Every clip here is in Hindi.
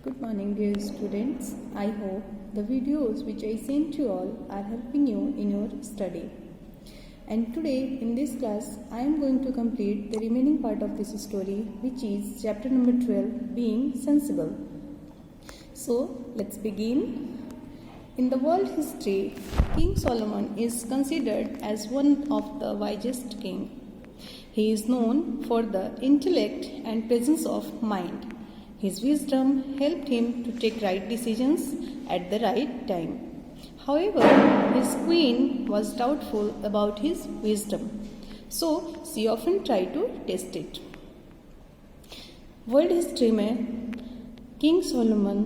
Good morning, dear students. I hope the videos which I sent you all are helping you in your study. And today in this class, I am going to complete the remaining part of this story, which is chapter number 12, Being Sensible. So, let's begin. In the world history, King Solomon is considered as one of the wisest kings. He is known for the intellect and presence of mind. His wisdom helped him to take right decisions at the right time. However, his queen was doubtful about his wisdom, so she often tried to test it. World history में किंग सोलोमन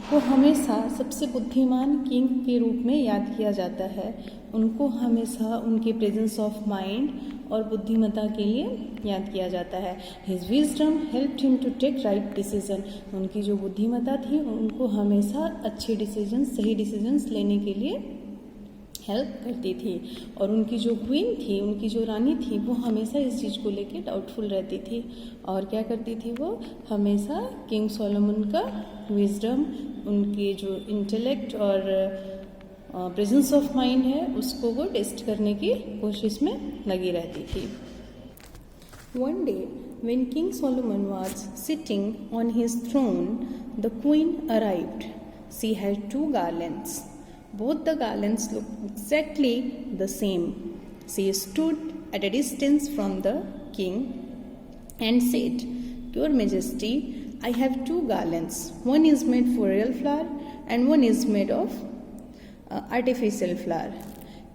को हमेशा सबसे बुद्धिमान किंग के रूप में याद किया जाता है. उनको हमेशा उनके प्रेजेंस ऑफ माइंड और बुद्धिमत्ता के लिए याद किया जाता है. His wisdom helped him to take right decision. उनकी जो बुद्धिमत्ता थी उनको हमेशा अच्छे डिसीजन, सही डिसीजंस लेने के लिए हेल्प करती थी. और उनकी जो क्वीन थी, उनकी जो रानी थी, वो हमेशा इस चीज़ को लेके डाउटफुल रहती थी. और क्या करती थी, वो हमेशा किंग सोलोमन का विजडम, उनके जो इंटेलेक्ट और प्रेजेंस ऑफ माइंड है उसको वो टेस्ट करने की कोशिश में लगी रहती थी. One day when King Solomon was sitting on his throne, the queen arrived. She had two garlands. Both the garlands looked exactly the same. She stood at a distance from the king and said, "Your Majesty, I have two garlands. One is made for real flower and one is made of artificial flower."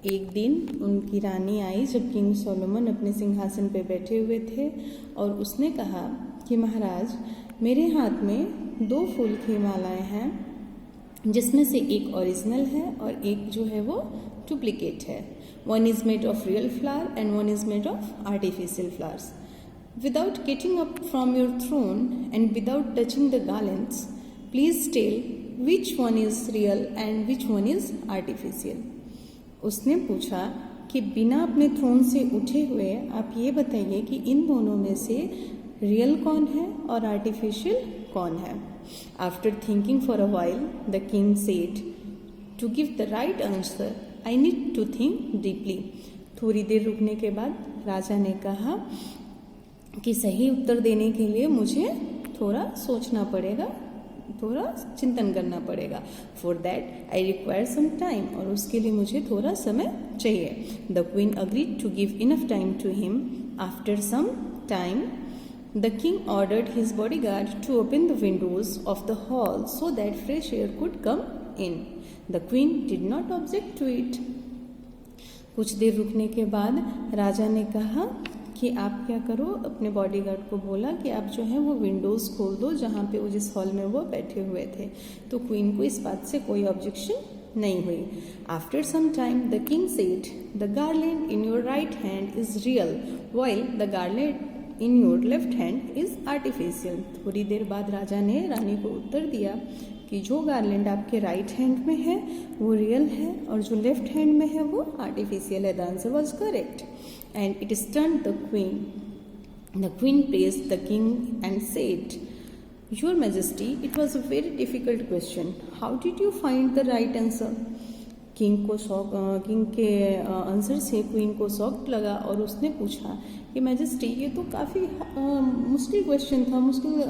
एक दिन उनकी रानी आई जब किंग सोलोमन अपने सिंहासन पर बैठे हुए थे और उसने कहा कि महाराज, मेरे हाथ में दो फूल की मालाएं हैं, जिसमें से एक ओरिजिनल है और एक जो है वो डुप्लीकेट है. One is made of real flower and one is made of artificial flowers. Without getting up from your throne and without touching the garlands, please tell which one is real and which one is artificial. उसने पूछा कि बिना अपने थ्रोन से उठे हुए आप ये बताइए कि इन दोनों में से रियल कौन है और आर्टिफिशियल कौन है. After thinking for a while the king said, to give the right answer I need to think deeply. थोड़ी देर रुकने के बाद राजा ने कहा कि सही उत्तर देने के लिए मुझे थोड़ा सोचना पड़ेगा, थोड़ा चिंतन करना पड़ेगा. For that I require some time. और उसके लिए मुझे थोड़ा समय चाहिए. The queen agreed to give enough time to him. After some time the king ordered his bodyguard to open the windows of the hall so that fresh air could come in. The queen did not object to it. कुछ देर रुकने के बाद राजा ने कहा कि आप क्या करो, अपने बॉडीगार्ड को बोला कि आप जो है वो विंडोज़ खोल दो जहाँ पे वो जिस हॉल में वो बैठे हुए थे. तो क्वीन को इस बात से कोई ऑब्जेक्शन नहीं हुई. After some time the king said, the garland in your right hand is real while the garland in your left hand is artificial. थोड़ी देर बाद राजा ने रानी को उत्तर दिया कि जो गार्लैंड आपके राइट हैंड में है वो रियल है और जो लेफ्ट हैंड में है वो आर्टिफिशियल है. The answer was correct and it stunned the queen. The queen praised the king and said, "Your Majesty, it was a very difficult question. How did you find the right answer?" King के आंसर से क्वीन को शॉक लगा और उसने पूछा कि मैजेस्टी, ये तो काफ़ी मुश्किल क्वेश्चन था, मुश्किल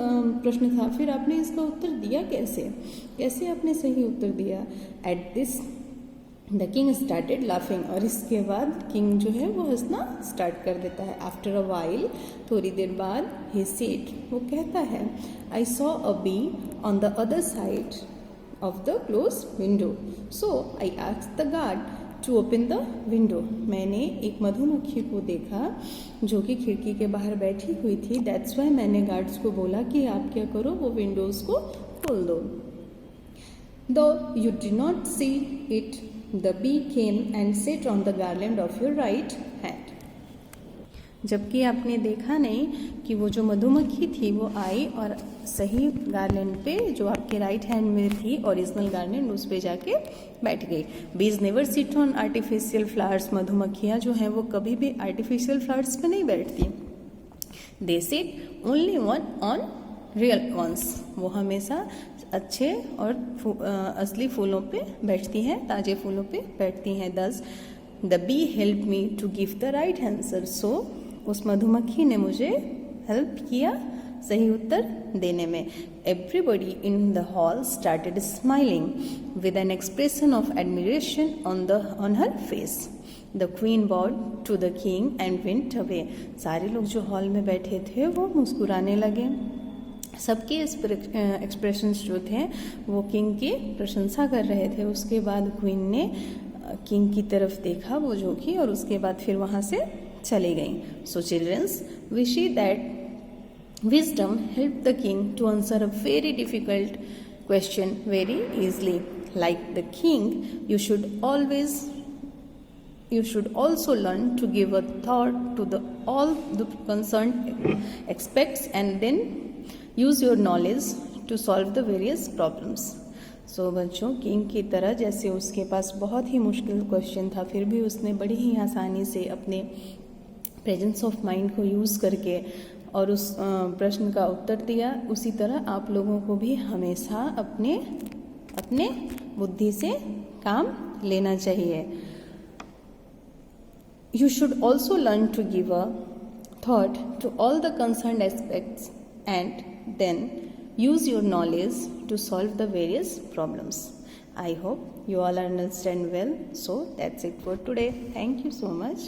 प्रश्न था, फिर आपने इसका उत्तर दिया कैसे आपने सही उत्तर दिया. At this the king started laughing. और इसके बाद किंग जो है वो हंसना स्टार्ट कर देता है. आफ्टर अ वाइल, थोड़ी देर बाद, ही सेड, वो कहता है, I saw a bee on the other side of the close window so I asked the guard to open the window. मैंने एक मधुमक्खी को देखा जो कि खिड़की के बाहर बैठी हुई थी. दैट्स वाई मैंने गार्ड्स को बोला कि आप क्या करो, वो विंडोज़ को खोल दो. दो you did not see it, the bee came and sat on the garland of your right hand. जबकि आपने देखा नहीं कि वो जो मधुमक्खी थी वो आई और सही गार्लैंड पे जो आपके राइट हैंड में थी, ओरिजिनल गार्लैंड, उस पे जाके बैठ गई. बीज never sit on artificial flowers. मधुमक्खियाँ जो हैं वो कभी भी आर्टिफिशियल फ्लावर्स पे नहीं बैठती. They sit only one on real ones, वो हमेशा अच्छे और असली फूलों पे बैठती हैं, ताजे फूलों पे बैठती हैं। Does the bee help me to give the right answer, so उस मधुमक्खी ने मुझे हेल्प किया सही उत्तर देने में। Everybody in the hall started smiling with an expression of admiration on her face. The queen bowed to the king and went away. सारे लोग जो हॉल में बैठे थे वो मुस्कुराने लगे। सबके एक्सप्रेशंस जो थे वो किंग की प्रशंसा कर रहे थे। उसके बाद क्वीन ने किंग की तरफ देखा, वो झोंकी और उसके बाद फिर वहाँ से चली गई। So children's, we see that wisdom helped the king to answer a very difficult question very easily. Like the king, you should also learn to give a thought to all the concerned aspects and then use your knowledge to solve the various problems. सो बच्चों, किंग की तरह जैसे उसके पास बहुत ही मुश्किल क्वेश्चन था, फिर भी उसने बड़ी ही आसानी से अपने प्रेजेंस ऑफ माइंड को यूज़ करके और उस प्रश्न का उत्तर दिया। उसी तरह आप लोगों को भी हमेशा अपने बुद्धि से काम लेना चाहिए। You should also learn to give a thought to all the concerned aspects and then use your knowledge to solve the various problems. I hope you all understand well. So that's it for today. Thank you so much.